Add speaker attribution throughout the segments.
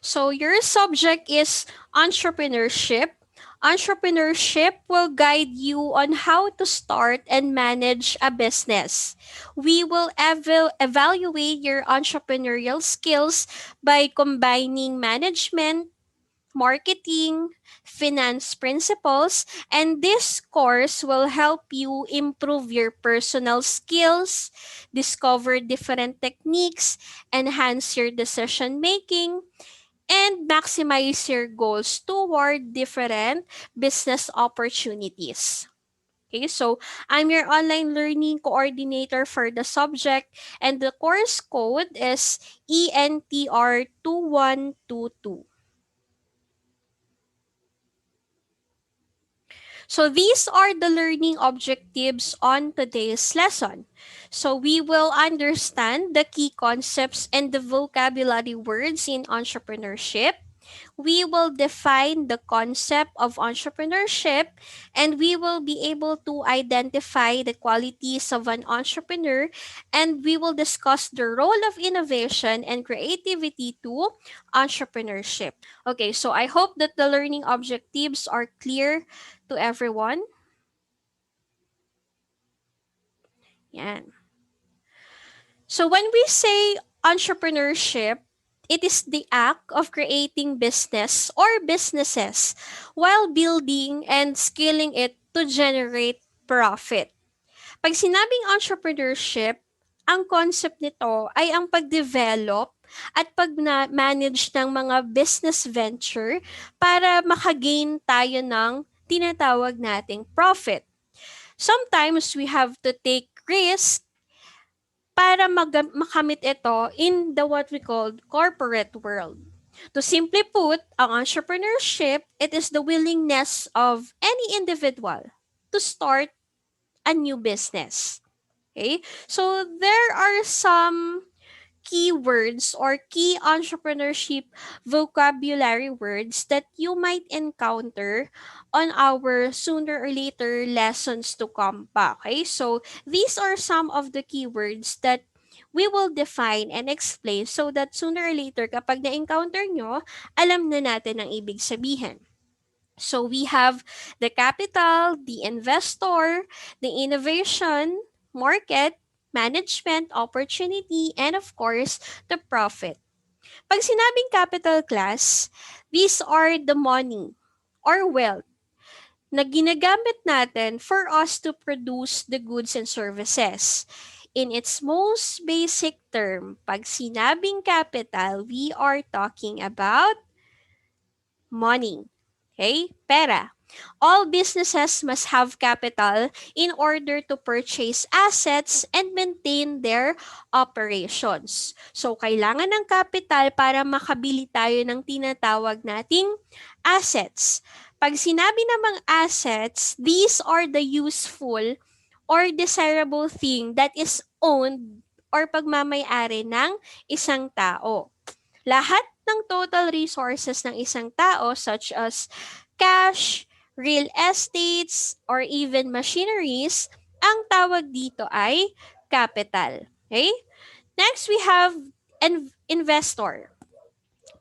Speaker 1: So your subject is entrepreneurship. Entrepreneurship will guide you on how to start and manage a business. We will evaluate your entrepreneurial skills by combining management, marketing, finance principles, and this course will help you improve your personal skills, discover different techniques, enhance your decision making, and maximize your goals toward different business opportunities. Okay, so I'm your online learning coordinator for the subject, and the course code is ENTR2122. So these are the learning objectives on today's lesson. So we will understand the key concepts and the vocabulary words in entrepreneurship. We will define the concept of entrepreneurship, and we will be able to identify the qualities of an entrepreneur, and we will discuss the role of innovation and creativity to entrepreneurship. Okay, so I hope that the learning objectives are clear to everyone. Yan. So when we say entrepreneurship, it is the act of creating business or businesses while building and scaling it to generate profit. Pag sinabing entrepreneurship, ang concept nito ay ang pag-develop at pag-manage ng mga business venture para makagain tayo ng tinatawag nating profit. Sometimes we have to take risk para makamit ito in the what we call corporate world. To simply put, ang entrepreneurship, it is the willingness of any individual to start a new business. Okay? So there are some keywords or key entrepreneurship vocabulary words that you might encounter on our sooner or later lessons to come pa. Okay? So these are some of the keywords that we will define and explain so that sooner or later kapag na-encounter nyo, alam na natin ang ibig sabihin. So we have the capital, the investor, the innovation, market, management, opportunity, and of course, the profit. Pag sinabing capital class, these are the money or wealth na ginagamit natin for us to produce the goods and services. In its most basic term, pag sinabing capital, we are talking about money. Okay? Pera. All businesses must have capital in order to purchase assets and maintain their operations. So, kailangan ng capital para makabili tayo ng tinatawag nating assets. Pag sinabi namang assets, these are the useful or desirable thing that is owned or pagmamayari ng isang tao. Lahat ng total resources ng isang tao such as cash, real estates, or even machineries, ang tawag dito ay capital. Okay? Next, we have investor.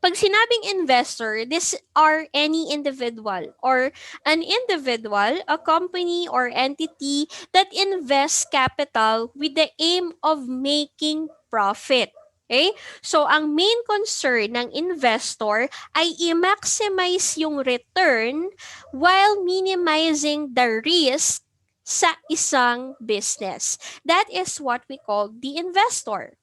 Speaker 1: Pag sinabing investor, these are any individual or an individual, a company or entity that invests capital with the aim of making profit. Okay? So, ang main concern ng investor ay i-maximize yung return while minimizing the risk sa isang business. That is what we call the investor.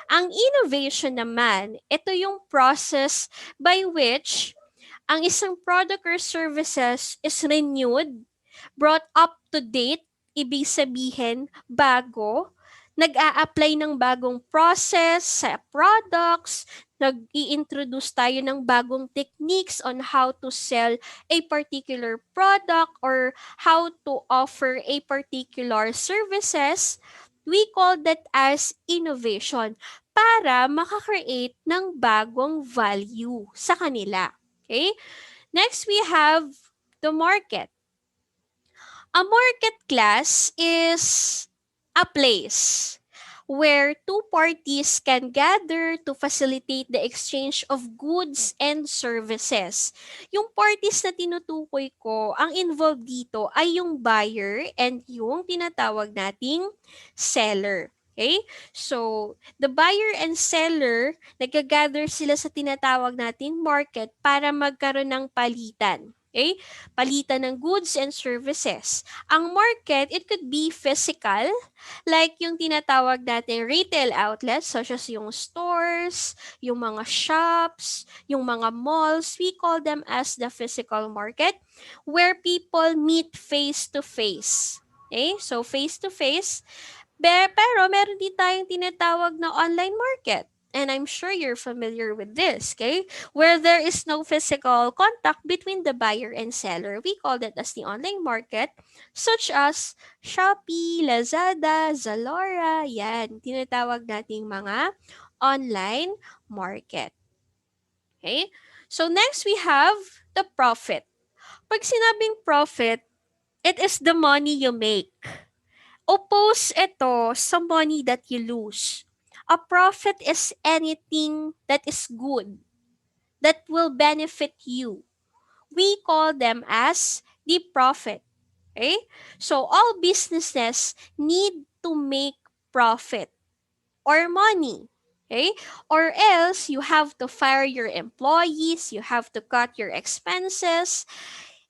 Speaker 1: Ang innovation naman, ito yung process by which ang isang product or services is renewed, brought up to date, ibig sabihin bago, nag-a-apply ng bagong process sa products, nag-i-introduce tayo ng bagong techniques on how to sell a particular product or how to offer a particular services, we call that as innovation para makakreate ng bagong value sa kanila. Okay? Next, we have the market. A market class is a place where two parties can gather to facilitate the exchange of goods and services. Yung parties na tinutukoy ko, ang involved dito ay yung buyer and yung tinatawag nating seller. Okay? So, the buyer and seller, nag-gather sila sa tinatawag nating market para magkaroon ng palitan. Okay? Palitan ng goods and services. Ang market, it could be physical, like yung tinatawag natin retail outlets such as yung stores, yung mga shops, yung mga malls, we call them as the physical market where people meet face to face. Okay? So face to face. Pero meron din tayong tinatawag na online market. And I'm sure you're familiar with this, okay? Where there is no physical contact between the buyer and seller. We call that as the online market, such as Shopee, Lazada, Zalora, yan. Tinatawag nating mga online market. Okay? So next we have the profit. Pag sinabing profit, it is the money you make. Oppose ito sa money that you lose. A profit is anything that is good, that will benefit you. We call them as the profit. Okay? So all businesses need to make profit or money. Okay? Or else you have to fire your employees, you have to cut your expenses,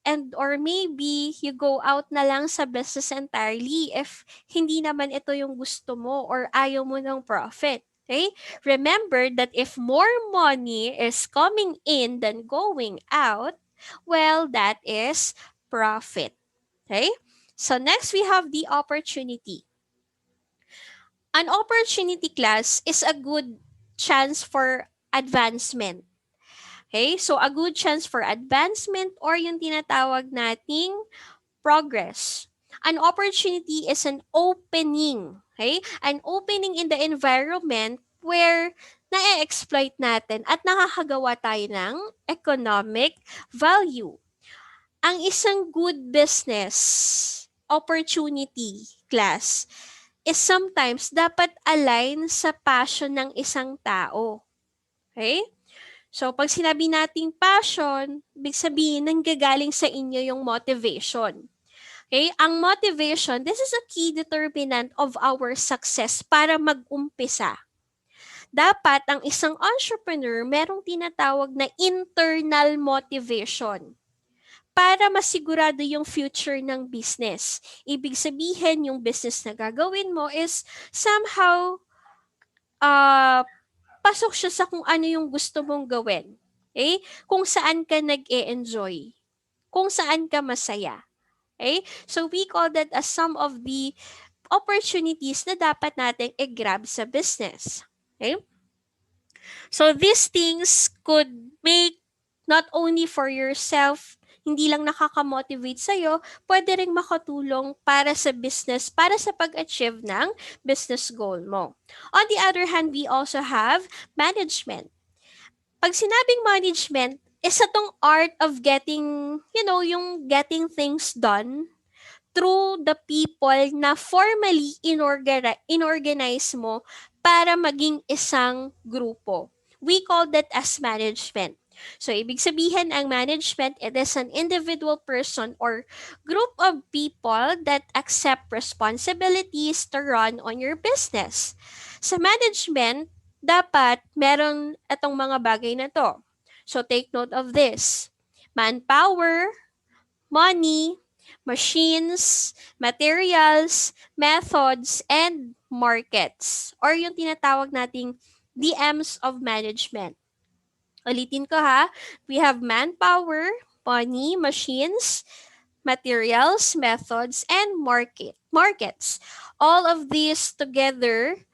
Speaker 1: and or maybe you go out na lang sa business entirely if hindi naman ito yung gusto mo or ayaw mo ng profit. Okay? Remember that if more money is coming in than going out, well, that is profit. Okay? So next we have the opportunity. An opportunity class is a good chance for advancement. Okay? So a good chance for advancement or yung tinatawag nating progress. An opportunity is an opening, okay? An opening in the environment where na-exploit natin at nakakagawa tayo ng economic value. Ang isang good business opportunity class is sometimes dapat align sa passion ng isang tao. Okay? So, pag sinabi nating passion, ibig sabihin, nanggagaling sa inyo yung motivation. Okay? Ang motivation, this is a key determinant of our success para mag-umpisa. Dapat ang isang entrepreneur merong tinatawag na internal motivation para masigurado yung future ng business. Ibig sabihin, yung business na gagawin mo is somehow uh, pasok siya sa kung ano yung gusto mong gawin. Okay? Kung saan ka nag-e-enjoy. Kung saan ka masaya. Okay? So we call that as some of the opportunities na dapat nating i-grab sa business. Okay? So these things could make not only for yourself, hindi lang nakaka-motivate sa'yo, pwede ring makatulong para sa business, para sa pag-achieve ng business goal mo. On the other hand, we also have management. Pag sinabing management, isa tong art of getting, yung getting things done through the people na formally inorganize mo para maging isang grupo. We call that as management. So, ibig sabihin, ang management, it is an individual person or group of people that accept responsibilities to run on your business. Sa management, dapat meron itong mga bagay na to. So, take note of this. Manpower, money, machines, materials, methods, and markets. Or yung tinatawag nating DMs of management. Ulitin ko ha, we have manpower, money, machines, materials, methods, and markets. All of these together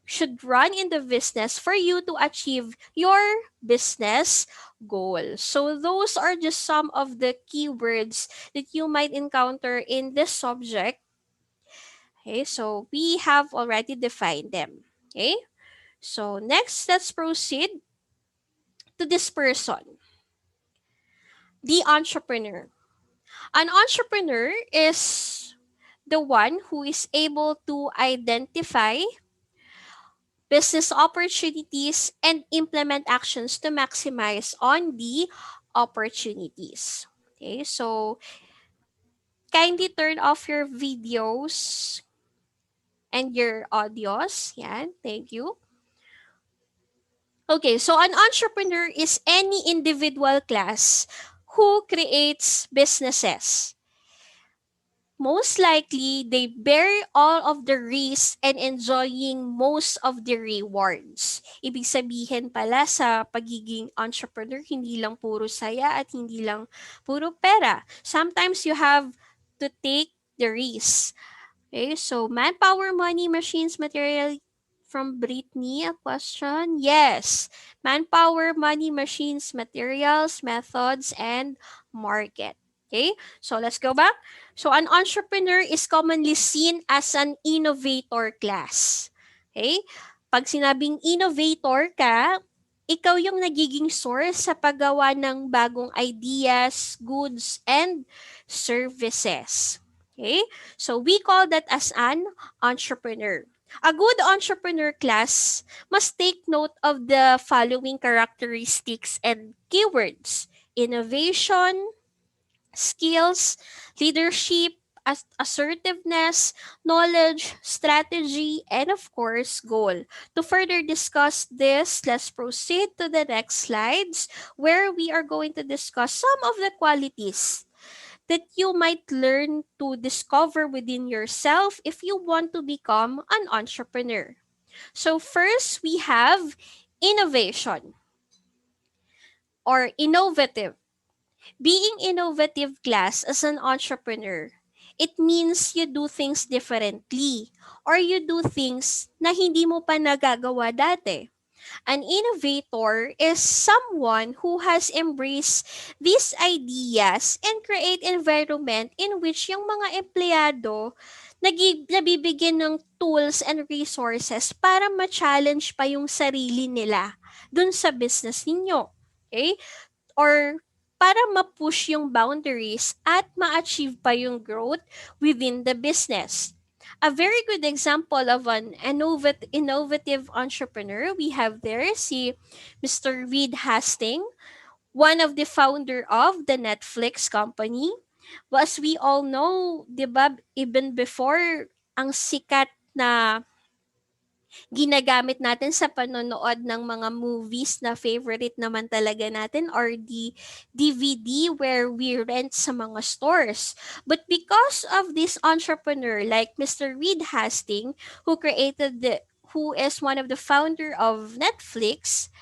Speaker 1: should run in the business for you to achieve your business goal. So those are just some of the keywords that you might encounter in this subject. Okay, so we have already defined them. Okay, so next, let's proceed to this person, the entrepreneur. An entrepreneur is the one who is able to identify business opportunities, and implement actions to maximize on the opportunities. Okay, so kindly turn off your videos and your audios. Yan, thank you. Okay, so an entrepreneur is any individual class who creates businesses. Most likely, they bear all of the risk and enjoying most of the rewards. Ibig sabihin pala sa pagiging entrepreneur, hindi lang puro saya at hindi lang puro pera. Sometimes you have to take the risk. Okay, so manpower, money, machines, material from Brittany, a question. Yes, manpower, money, machines, materials, methods, and market. Okay, so let's go back. So an entrepreneur is commonly seen as an innovator class. Okay, pag sinabing innovator ka, ikaw yung nagiging source sa paggawa ng bagong ideas, goods, and services. Okay? So we call that as an entrepreneur. A good entrepreneur class must take note of the following characteristics and keywords: innovation, skills, leadership, assertiveness, knowledge, strategy, and of course, goal. To further discuss this, let's proceed to the next slides where we are going to discuss some of the qualities that you might learn to discover within yourself if you want to become an entrepreneur. So first, we have innovation or innovative. Being innovative class as an entrepreneur, it means you do things differently or you do things na hindi mo pa nagagawa dati. An innovator is someone who has embraced these ideas and create environment in which yung mga empleyado nabibigyan ng tools and resources para ma-challenge pa yung sarili nila dun sa business ninyo. Okay? Or para ma-push yung boundaries at ma-achieve pa yung growth within the business. A very good example of an innovative entrepreneur we have there si Mr. Reed Hastings, one of the founder of the Netflix company. As we all know, 'di ba, even before ang sikat na ginagamit natin sa panonood ng mga movies na favorite naman talaga natin or the DVD where we rent sa mga stores. But because of this entrepreneur like Mr. Reed Hastings who is one of the founder of Netflix,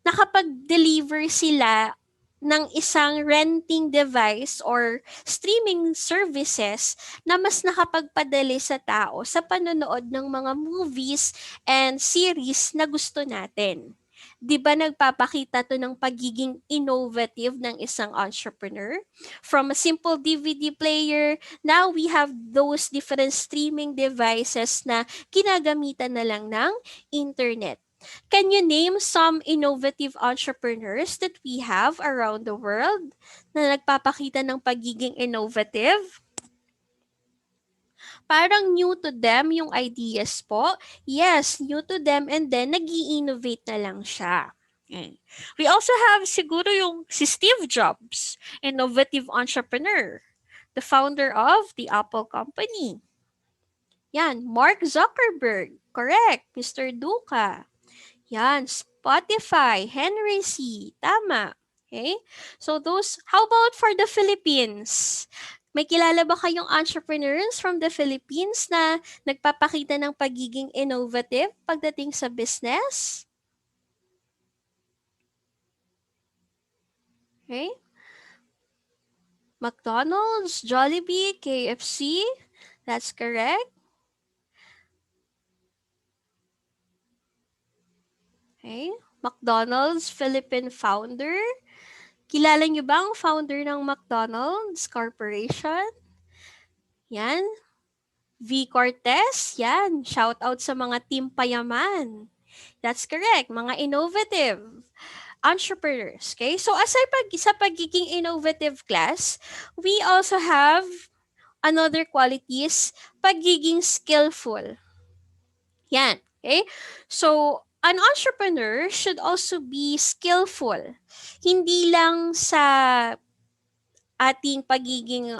Speaker 1: nakapag-deliver sila ng isang renting device or streaming services na mas nakapagpadali sa tao sa panonood ng mga movies and series na gusto natin. 'Di ba nagpapakita to ng pagiging innovative ng isang entrepreneur? From a simple DVD player, now we have those different streaming devices na ginagamitan na lang ng internet. Can you name some innovative entrepreneurs that we have around the world na nagpapakita ng pagiging innovative? Parang new to them yung ideas po. Yes, new to them and then nag-i-innovate na lang siya. Yan. We also have siguro yung si Steve Jobs, innovative entrepreneur, the founder of the Apple company. Yan, Mark Zuckerberg, correct, Mr. Duca. Yan, Spotify, Henry C. Tama. Okay? So those, how about for the Philippines? May kilala ba kayong entrepreneurs from the Philippines na nagpapakita ng pagiging innovative pagdating sa business? Okay? McDonald's, Jollibee, KFC. That's correct. Okay? McDonald's, Philippine founder. Kilala niyo ba ang founder ng McDonald's Corporation? Yan. V. Cortez, yan. Shout out sa mga team payaman. That's correct. Mga innovative entrepreneurs. Okay? So aside sa pagiging innovative class, we also have another qualities, pagiging skillful. Yan. Okay? So, an entrepreneur should also be skillful. Hindi lang sa ating pagiging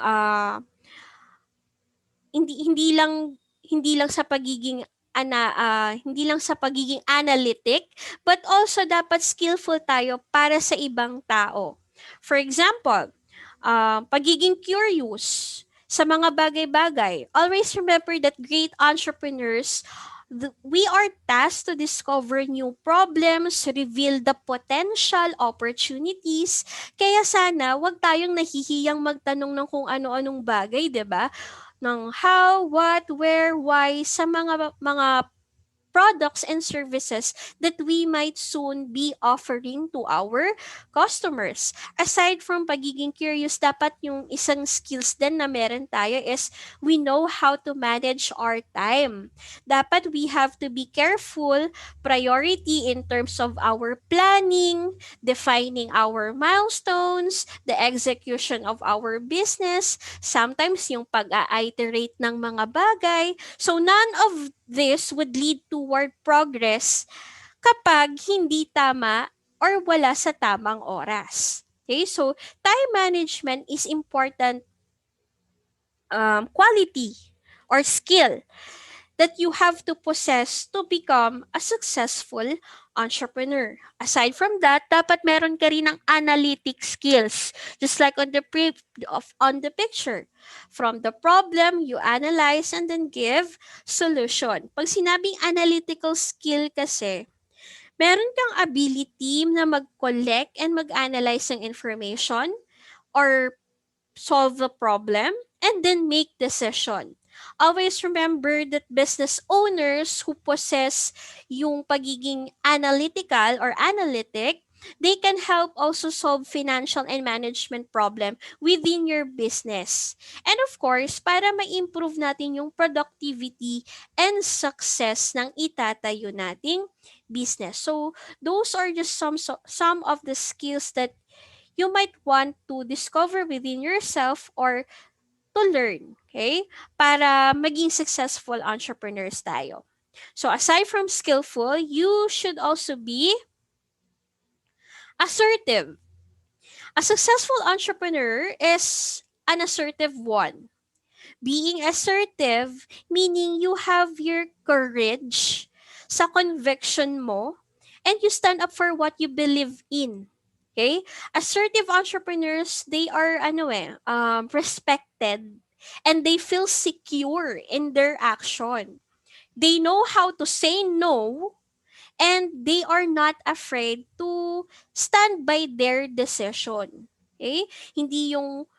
Speaker 1: hindi lang sa pagiging hindi lang sa pagiging analytic, but also dapat skillful tayo para sa ibang tao. For example, pagiging curious sa mga bagay-bagay. Always remember that great entrepreneurs, we are tasked to discover new problems, reveal the potential opportunities. Kaya sana, wag tayong nahihiyang magtanong ng kung ano-anong bagay, 'di ba? Ng how, what, where, why sa mga products and services that we might soon be offering to our customers. Aside from pagiging curious, dapat yung isang skills din na meron tayo is we know how to manage our time. Dapat we have to be careful, priority in terms of our planning, defining our milestones, the execution of our business, sometimes yung pag-iterate ng mga bagay. So none of this would lead toward progress kapag hindi tama or wala sa tamang oras. Okay, so time management is important quality or skill that you have to possess to become a successful entrepreneur. Aside from that, dapat meron ka rin ng analytic skills, just like on the picture. From the problem, you analyze and then give solution. Pag sinabing analytical skill kasi, meron kang ability na mag-collect and mag-analyze ng information or solve the problem, and then make decision. Always remember that business owners who possess yung pagiging analytical or analytic, they can help also solve financial and management problem within your business. And of course, para ma-improve natin yung productivity and success ng itatayo nating business. So, those are just some of the skills that you might want to discover within yourself or to learn, okay? Para maging successful entrepreneurs tayo. So aside from skillful, you should also be assertive. A successful entrepreneur is an assertive one. Being assertive, meaning you have your courage sa conviction mo and you stand up for what you believe in. Okay? Assertive entrepreneurs, they are respected and they feel secure in their action. They know how to say no and they are not afraid to stand by their decision. Okay? Hindi yung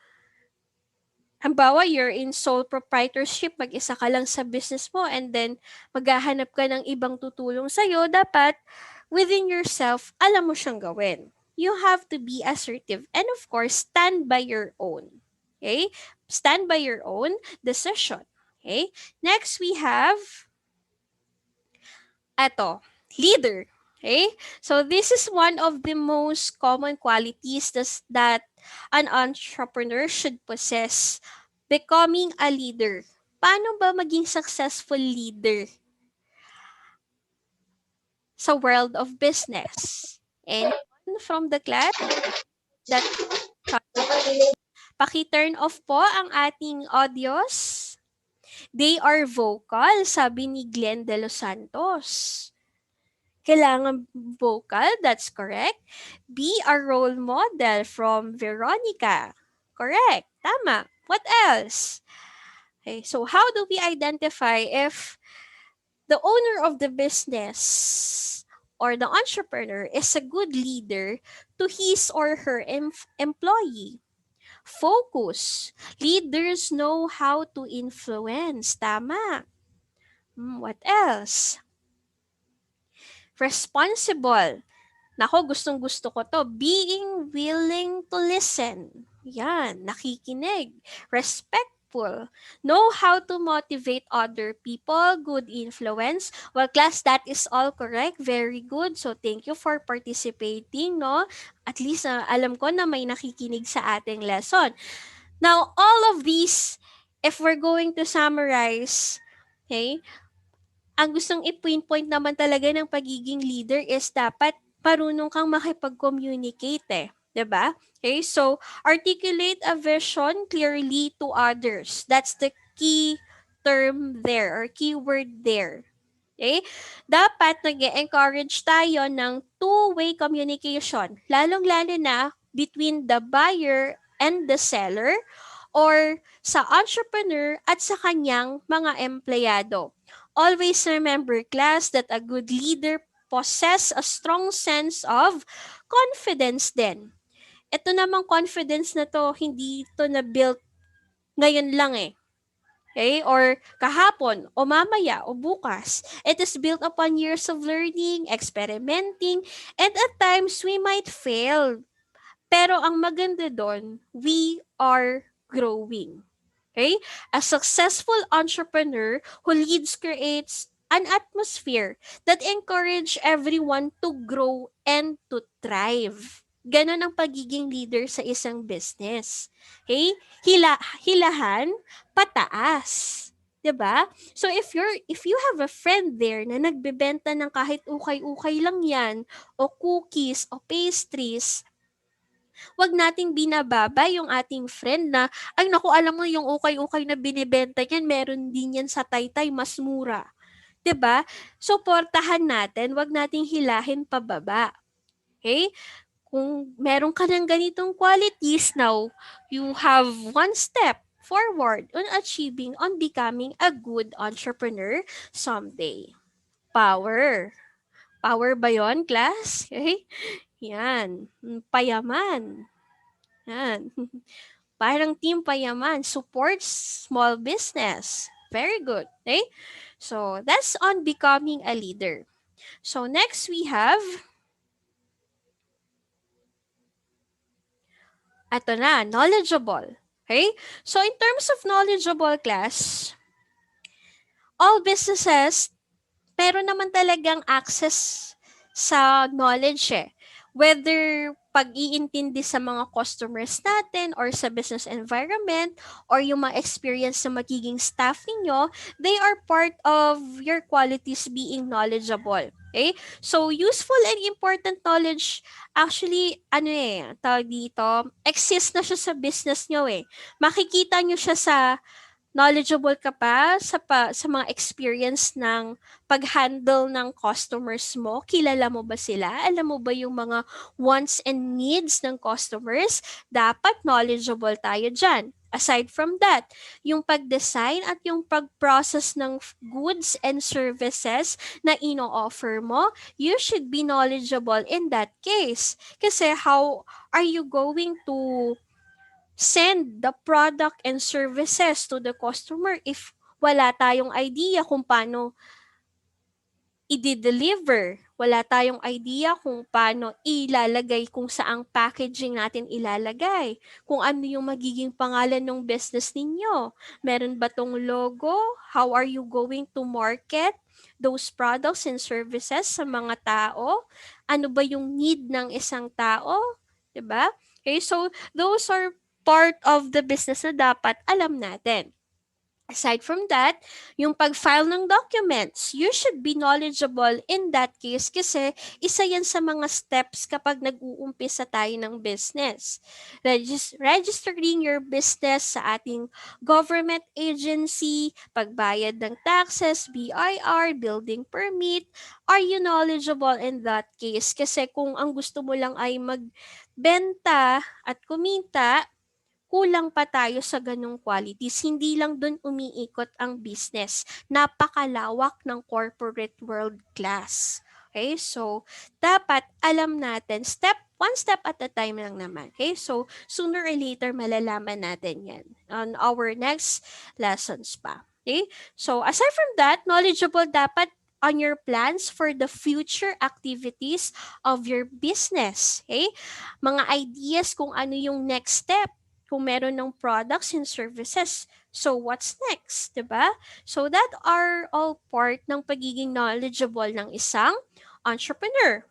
Speaker 1: halimbawa, you're in sole proprietorship, mag-isa ka lang sa business mo, and then maghahanap ka ng ibang tutulong sa'yo, dapat within yourself, alam mo siyang gawin. You have to be assertive and of course, stand by your own. Okay? Stand by your own decision. Okay? Next, we have leader. Okay? So this is one of the most common qualities that an entrepreneur should possess. Becoming a leader. Paano ba maging successful leader sa world of business? Anyone from the class that paki-turn off po ang ating audios? They are vocal, sabi ni Glenn De Los Santos. Kailangan vocal, that's correct. Be a role model from Veronica. Correct, tama. What else? Okay, so how do we identify if the owner of the business or the entrepreneur is a good leader to his or her employee? Focus. Leaders know how to influence. Tama. What else? Responsible. Nako, gustong-gusto ko to. Being willing to listen. Yan, nakikinig. Respectful. Know how to motivate other people. Good influence. Well, class, that is all correct. Very good. So, thank you for participating, no? At least, alam ko na may nakikinig sa ating lesson. Now, all of these, if we're going to summarize, okay, ang gustong i-pinpoint naman talaga ng pagiging leader is dapat marunong kang makipag-communicate eh. 'Di ba? Okay, so articulate a vision clearly to others. That's the key term there or keyword there. Okay? Dapat nag encourage tayo ng two-way communication, lalong-lalo na between the buyer and the seller or sa entrepreneur at sa kanyang mga empleyado. Always remember, class, that a good leader possess a strong sense of confidence din. Ito namang confidence na to, hindi to na-built ngayon lang eh. Okay? Or kahapon, o mamaya, o bukas. It is built upon years of learning, experimenting, and at times we might fail. Pero ang maganda doon, we are growing. Okay? A successful entrepreneur who leads creates an atmosphere that encourage everyone to grow and to thrive. Ganon ang pagiging leader sa isang business. Okay? Hilahan, pataas. 'Di ba? So if you have a friend there na nagbebenta ng kahit ukay-ukay lang 'yan o cookies o pastries, wag nating binababa yung ating friend na, ay naku, alam mo yung ukay-ukay na binibenta niyan, meron din yan sa Taytay, mas mura. 'Di ba? Suportahan natin, wag nating hilahin pababa. Okay? Kung meron ka ng ganitong qualities now, you have one step forward on achieving, on becoming a good entrepreneur someday. Power. Power ba yon, class? Okay? Yan. Payaman. Yan. Parang Team Payaman supports small business. Very good. Okay? So, that's on becoming a leader. So, next we have, ato na, knowledgeable. Okay? So, in terms of knowledgeable, class, all businesses pero naman talagang access sa knowledge eh. Whether pag-iintindi sa mga customers natin or sa business environment or yung mga experience na magiging staff ninyo, they are part of your qualities being knowledgeable. Okay? So, useful and important knowledge, actually, tawag dito, exist na siya sa business nyo eh. Makikita nyo siya sa knowledgeable ka sa mga experience ng pag-handle ng customers mo? Kilala mo ba sila? Alam mo ba yung mga wants and needs ng customers? Dapat knowledgeable tayo dyan. Aside from that, yung pag-design at yung pag-process ng goods and services na ino-offer mo, you should be knowledgeable in that case. Kasi how are you going to send the product and services to the customer if wala tayong idea kung paano i-deliver? Wala tayong idea kung paano ilalagay, kung saang packaging natin ilalagay, kung ano yung magiging pangalan ng business ninyo. Meron ba tong logo? How are you going to market those products and services sa mga tao? Ano ba yung need ng isang tao? 'Di ba? Okay, so those are part of the business na dapat alam natin. Aside from that, yung pag-file ng documents, you should be knowledgeable in that case kasi isa yan sa mga steps kapag nag-uumpisa tayo ng business. Registering your business sa ating government agency, pagbayad ng taxes, BIR, building permit, are you knowledgeable in that case? Kasi kung ang gusto mo lang ay magbenta at kumita, kulang pa tayo sa ganong qualities. Hindi lang doon umiikot ang business. Napakalawak ng corporate world class. Okay, so dapat alam natin, one step at a time lang naman. Okay, so sooner or later malalaman natin yan on our next lessons pa. Okay, so aside from that, knowledgeable dapat on your plans for the future activities of your business. Okay, mga ideas kung ano yung next step, kung meron ng products and services. So, what's next? Diba? So, that are all part ng pagiging knowledgeable ng isang entrepreneur.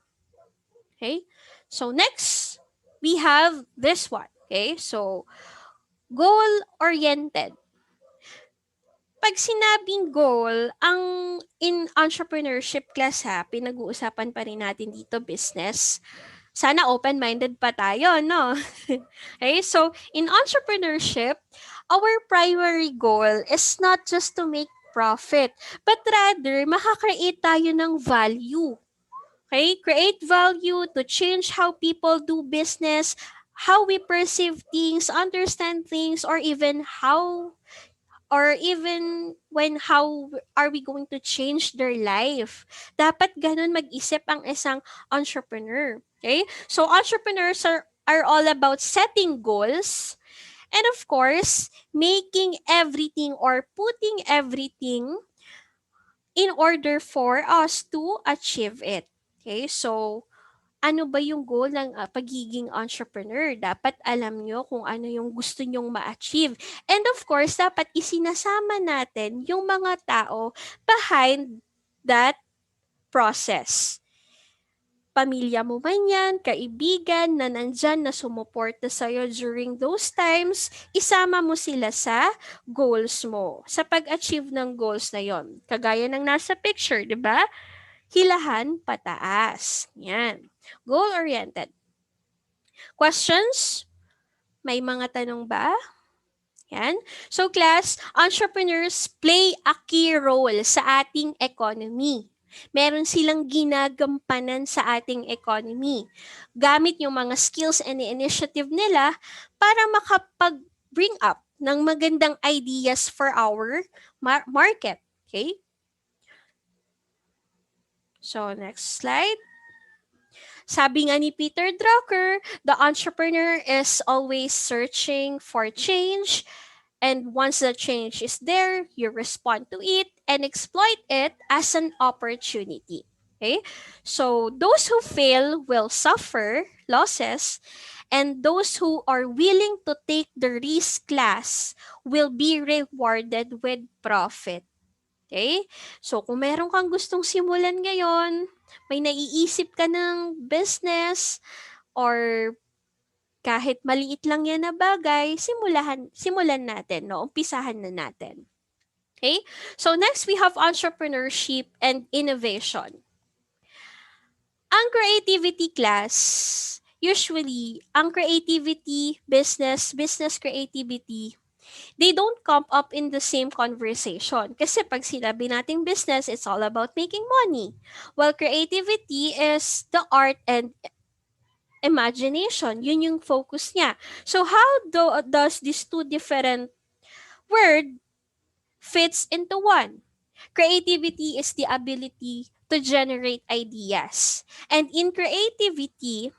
Speaker 1: Okay? So, next, we have this one. Okay? So, goal-oriented. Pag sinabing goal, ang in entrepreneurship class pinag-uusapan pa rin natin dito business. Sana open-minded pa tayo, no? Okay, so in entrepreneurship, our primary goal is not just to make profit, but rather makakreate tayo ng value. Okay, create value to change how people do business, how we perceive things, understand things, or even when how are we going to change their life. Dapat ganun mag-isip ang isang entrepreneur. Okay? So entrepreneurs are all about setting goals and of course, making everything or putting everything in order for us to achieve it. Okay? So ano ba yung goal ng pagiging entrepreneur? Dapat alam nyo kung ano yung gusto nyong ma-achieve. And of course, dapat isinasama natin yung mga tao behind that process. Pamilya mo man yan, kaibigan na nandyan na sumuporta sa'yo during those times, isama mo sila sa goals mo, sa pag-achieve ng goals na yon. Kagaya ng nasa picture, di ba? Hilahan pataas. Yan. Goal-oriented. Questions? May mga tanong ba? Yan. So class, entrepreneurs play a key role sa ating economy. Meron silang ginagampanan sa ating economy. Gamit yung mga skills and initiative nila para makapag-bring up ng magandang ideas for our market. Okay? So next slide. Sabi nga ni Peter Drucker, the entrepreneur is always searching for change. And once the change is there, you respond to it and exploit it as an opportunity. Okay? So those who fail will suffer losses, and those who are willing to take the risk class will be rewarded with profit. Okay? So kung meron kang gustong simulan ngayon, may naiisip ka ng business or kahit maliit lang yan na bagay, simulan natin, no? Umpisahan na natin. Okay? So next we have entrepreneurship and innovation. Ang creativity class, usually, ang creativity, business creativity, they don't come up in the same conversation. Kasi pag sinabi nating business, it's all about making money. While creativity is the art and imagination. Yun yung focus niya. So how does these two different word fits into one? Creativity is the ability to generate ideas. And in creativity,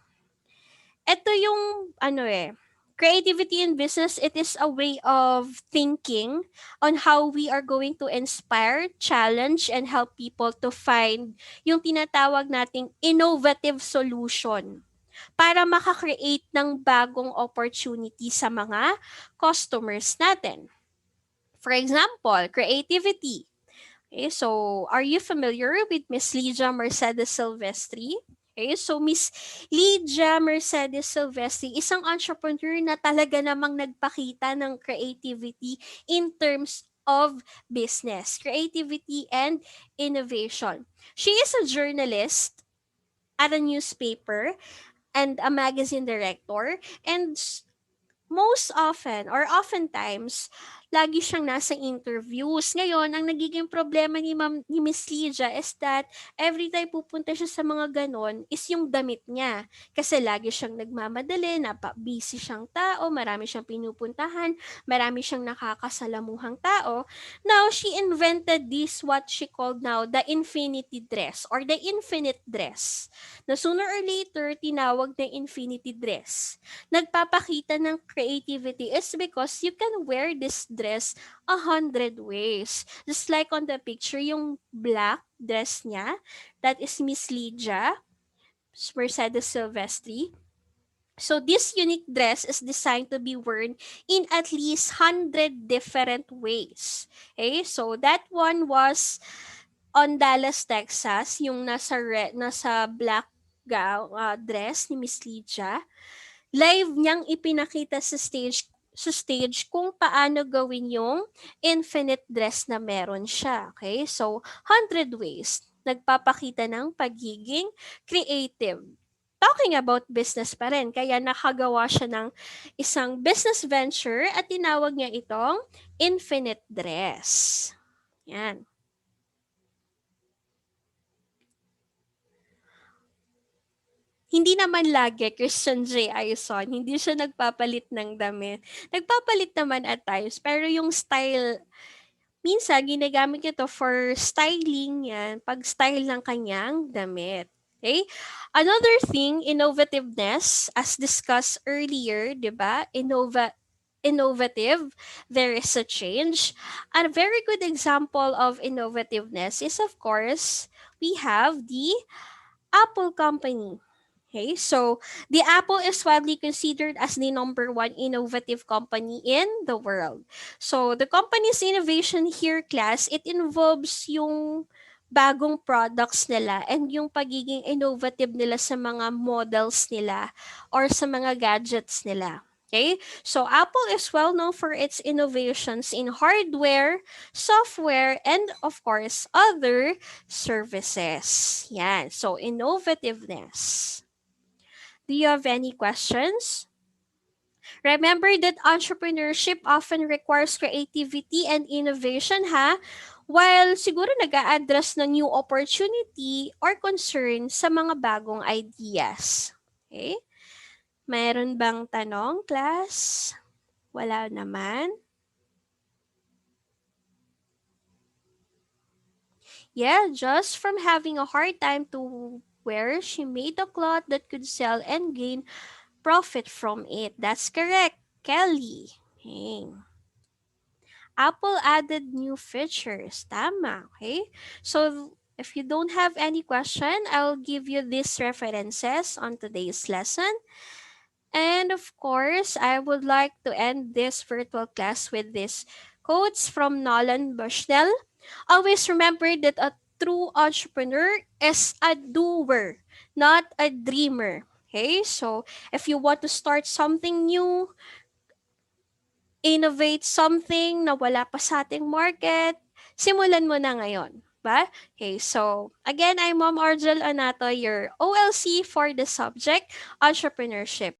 Speaker 1: ito yung creativity in business, it is a way of thinking on how we are going to inspire, challenge, and help people to find yung tinatawag nating innovative solution para makakreate ng bagong opportunity sa mga customers natin. For example, creativity. Okay, so are you familiar with Miss Lydia Mercedes Silvestri? Okay, so Miss Lydia Mercedes Silvestri, isang entrepreneur na talaga namang nagpakita ng creativity in terms of business, creativity and innovation. She is a journalist at a newspaper and a magazine director, and most often or oftentimes, lagi siyang nasa interviews. Ngayon, ang nagiging problema ni Miss Lydia is that every time pupunta siya sa mga ganon is yung damit niya. Kasi lagi siyang nagmamadali, busy siyang tao, marami siyang pinupuntahan, marami siyang nakakasalamuhang tao. Now, she invented this what she called now the infinity dress or the infinite dress. Na sooner or later, tinawag na infinity dress. Nagpapakita ng creativity is because you can wear this dress 100 ways. Just like on the picture, yung black dress niya, that is Miss Lydia Mercedes Silvestri. So this unique dress is designed to be worn in at least 100 different ways. Okay, so that one was on Dallas, Texas, yung nasa black dress ni Miss Lydia. Live niyang ipinakita sa stage sa stage kung paano gawin yung infinite dress na meron siya. Okay? So, 100 ways. Nagpapakita ng pagiging creative. Talking about business pa rin. Kaya nakagawa siya ng isang business venture at tinawag niya itong infinite dress. Yan. Hindi naman lagi, Christian J. Aison, hindi siya nagpapalit ng damit. Nagpapalit naman at times, pero yung style, minsan ginagamit niya to for styling yan, pag-style ng kanyang damit. Okay? Another thing, innovativeness, as discussed earlier, di ba? Innovative, there is a change. A very good example of innovativeness is, of course, we have the Apple Company. Okay, so the Apple is widely considered as the number one innovative company in the world. So the company's innovation here, class, it involves yung bagong products nila and yung pagiging innovative nila sa mga models nila or sa mga gadgets nila. Okay? So Apple is well known for its innovations in hardware, software, and of course, other services. Yan. So innovativeness. Do you have any questions? Remember that entrepreneurship often requires creativity and innovation, ha? While siguro nag-a-address ng new opportunity or concern sa mga bagong ideas. Okay? Mayroon bang tanong, class? Wala naman. Yeah, just from having a hard time to wear, she made a cloth that could sell and gain profit from it. That's correct, Kelly. Okay. Apple added new features. Tama, okay? So, if you don't have any question, I'll give you these references on today's lesson. And of course, I would like to end this virtual class with this quotes from Nolan Bushnell. Always remember that a true entrepreneur is a doer, not a dreamer. Okay, so if you want to start something new, innovate something na wala pa sa ating market, simulan mo na ngayon. Ba? Okay, so again, I'm Mom Argel Anato, your OLC for the subject entrepreneurship.